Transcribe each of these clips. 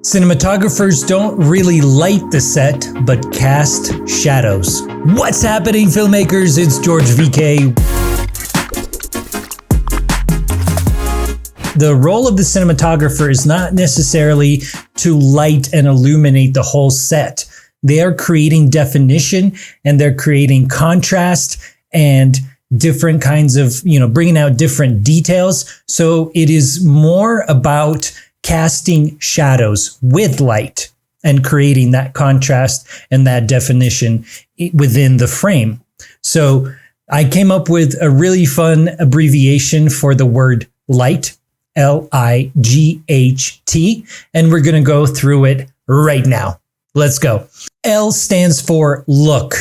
Cinematographers don't really light the set, but cast shadows. What's happening, filmmakers? It's George VK. The role of the cinematographer is not necessarily to light and illuminate the whole set. They are creating definition and they're creating contrast and different kinds of, bringing out different details. So it is more about casting shadows with light and creating that contrast and that definition within the frame. So I came up with a really fun abbreviation for the word light, L.I.G.H.T, and we're going to go through it right now. Let's go. L stands for look.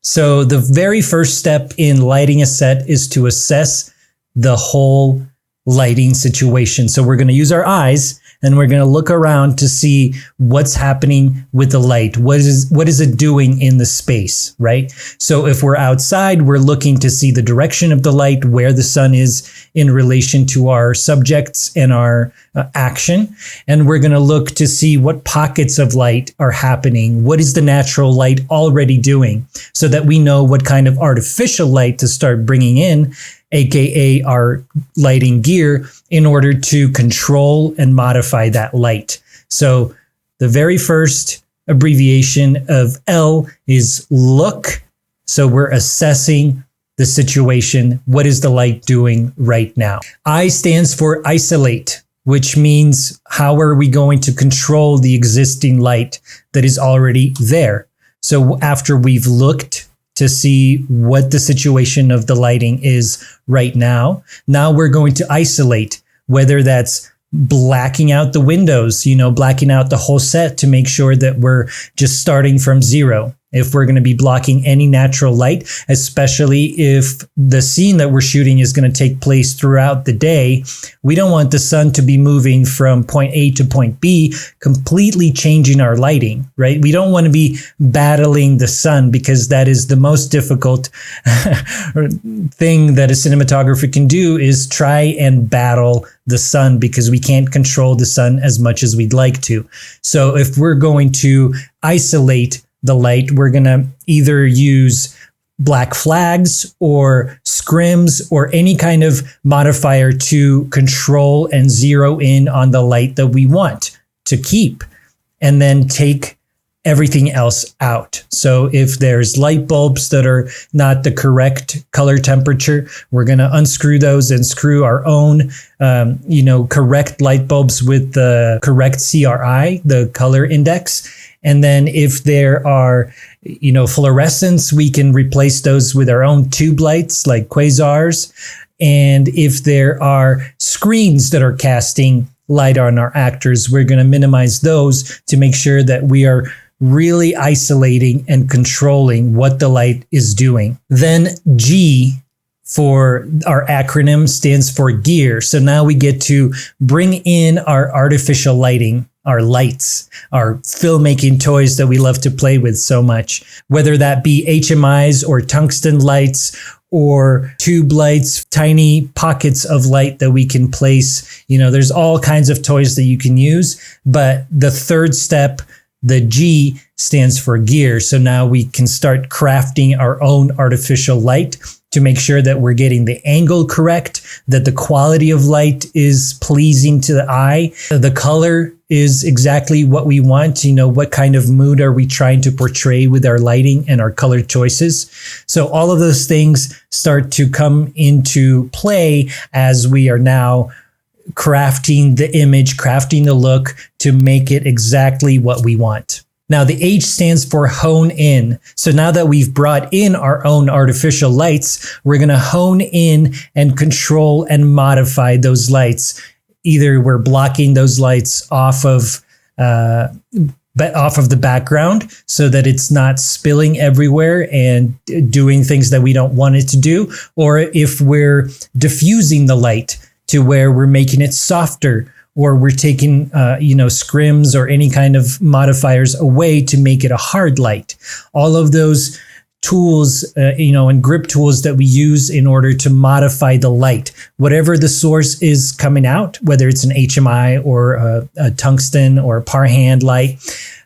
So the very first step in lighting a set is to assess the whole lighting situation. So we're going to use our eyes and we're going to look around to see what's happening with the light. What is it doing in the space, right? So if we're outside, we're looking to see the direction of the light, where the sun is in relation to our subjects and our action. And we're going to look to see what pockets of light are happening. What is the natural light already doing, so that we know what kind of artificial light to start bringing in, aka our lighting gear, in order to control and modify that light. So the very first abbreviation of L is look. So we're assessing the situation. What is the light doing right now? I stands for isolate, which means how are we going to control the existing light that is already there? So after we've looked to see what the situation of the lighting is right now, now we're going to isolate, whether that's blacking out the windows, blacking out the whole set to make sure that we're just starting from zero. If we're going to be blocking any natural light, especially if the scene that we're shooting is going to take place throughout the day, we don't want the sun to be moving from point A to point B, completely changing our lighting, right? We don't want to be battling the sun, because that is the most difficult thing that a cinematographer can do, is try and battle the sun, because we can't control the sun as much as we'd like to. So if we're going to isolate the light, we're going to either use black flags or scrims or any kind of modifier to control and zero in on the light that we want to keep, and then take everything else out. So if there's light bulbs that are not the correct color temperature, we're going to unscrew those and screw our own, correct light bulbs with the correct CRI, the color index. And then if there are, fluorescents, we can replace those with our own tube lights like quasars. And if there are screens that are casting light on our actors, we're going to minimize those to make sure that we are really isolating and controlling what the light is doing. Then G for our acronym stands for gear. So now we get to bring in our artificial lighting, our lights, our filmmaking toys that we love to play with so much, whether that be HMIs or tungsten lights or tube lights, tiny pockets of light that we can place. There's all kinds of toys that you can use, but the third step, the G, stands for gear. So now we can start crafting our own artificial light to make sure that we're getting the angle correct, that the quality of light is pleasing to the eye, the color is exactly what we want. What kind of mood are we trying to portray with our lighting and our color choices? So all of those things start to come into play as we are now crafting the image, crafting the look to make it exactly what we want. Now, the H stands for hone in. So now that we've brought in our own artificial lights, we're going to hone in and control and modify those lights. Either we're blocking those lights off of the background so that it's not spilling everywhere and doing things that we don't want it to do, or if we're diffusing the light to where we're making it softer, or we're taking, scrims or any kind of modifiers away to make it a hard light. All of those tools, and grip tools that we use in order to modify the light. Whatever the source is coming out, whether it's an HMI or a tungsten or a par hand light.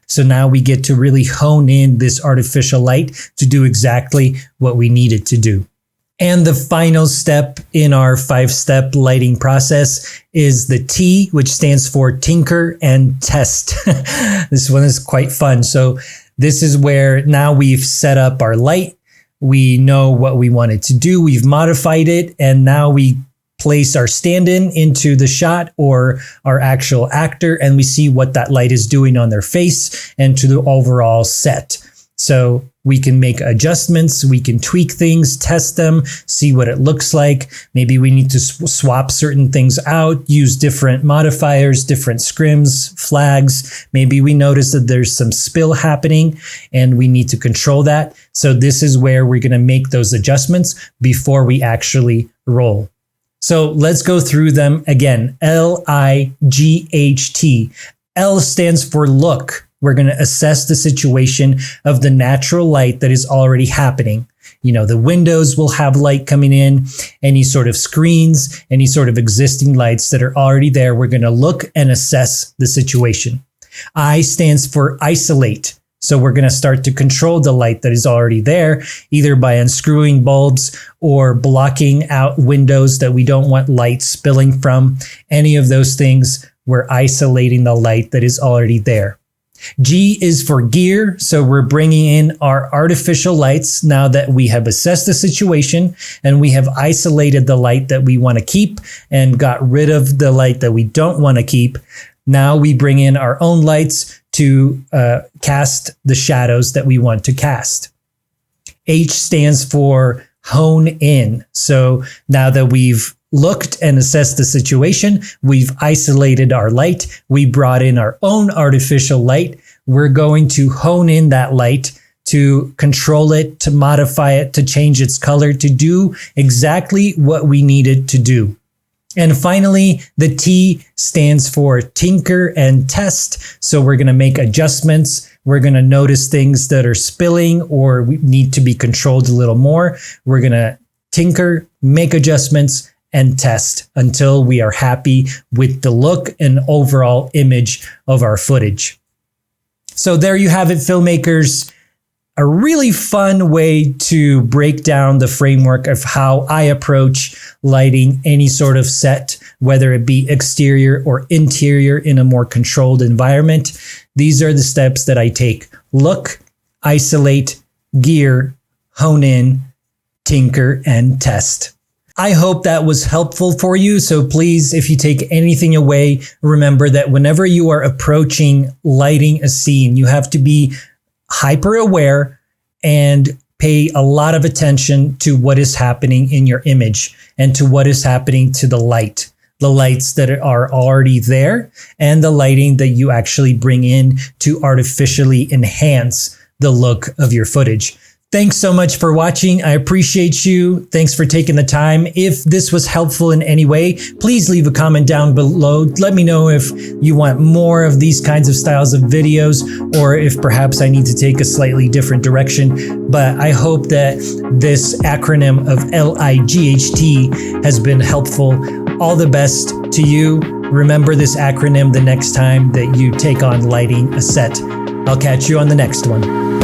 So now we get to really hone in this artificial light to do exactly what we need it to do. And the final step in our 5-step lighting process is the T, which stands for tinker and test. This one is quite fun. So this is where now we've set up our light. We know what we want it to do. We've modified it. And now we place our stand-in into the shot or our actual actor, and we see what that light is doing on their face and to the overall set. So we can make adjustments, we can tweak things, test them, see what it looks like. Maybe we need to swap certain things out, use different modifiers, different scrims, flags. Maybe we notice that there's some spill happening and we need to control that. So this is where we're going to make those adjustments before we actually roll. So let's go through them again. L-I-G-H-T. L stands for look. We're going to assess the situation of the natural light that is already happening. The windows will have light coming in, any sort of screens, any sort of existing lights that are already there. We're going to look and assess the situation. I stands for isolate. So we're going to start to control the light that is already there, either by unscrewing bulbs or blocking out windows that we don't want light spilling from. Any of those things, we're isolating the light that is already there. G is for gear. So we're bringing in our artificial lights now that we have assessed the situation and we have isolated the light that we want to keep and got rid of the light that we don't want to keep. Now we bring in our own lights to cast the shadows that we want to cast. H stands for hone in. So now that we've looked and assessed the situation, we've isolated our light, we brought in our own artificial light, we're going to hone in that light to control it, to modify it, to change its color, to do exactly what we need it to do. And finally, the T stands for tinker and test. So we're going to make adjustments. We're going to notice things that are spilling or we need to be controlled a little more. We're going to tinker, make adjustments, and test until we are happy with the look and overall image of our footage. So there you have it, filmmakers. A really fun way to break down the framework of how I approach lighting any sort of set, whether it be exterior or interior in a more controlled environment. These are the steps that I take: look, isolate, gear, hone in, tinker, and test. I hope that was helpful for you. So please, if you take anything away, remember that whenever you are approaching lighting a scene, you have to be hyper aware and pay a lot of attention to what is happening in your image and to what is happening to the lights that are already there and the lighting that you actually bring in to artificially enhance the look of your footage. Thanks so much for watching. I appreciate you. Thanks for taking the time. If this was helpful in any way, please leave a comment down below. Let me know if you want more of these kinds of styles of videos or if perhaps I need to take a slightly different direction. But I hope that this acronym of L-I-G-H-T has been helpful. All the best to you. Remember this acronym the next time that you take on lighting a set. I'll catch you on the next one.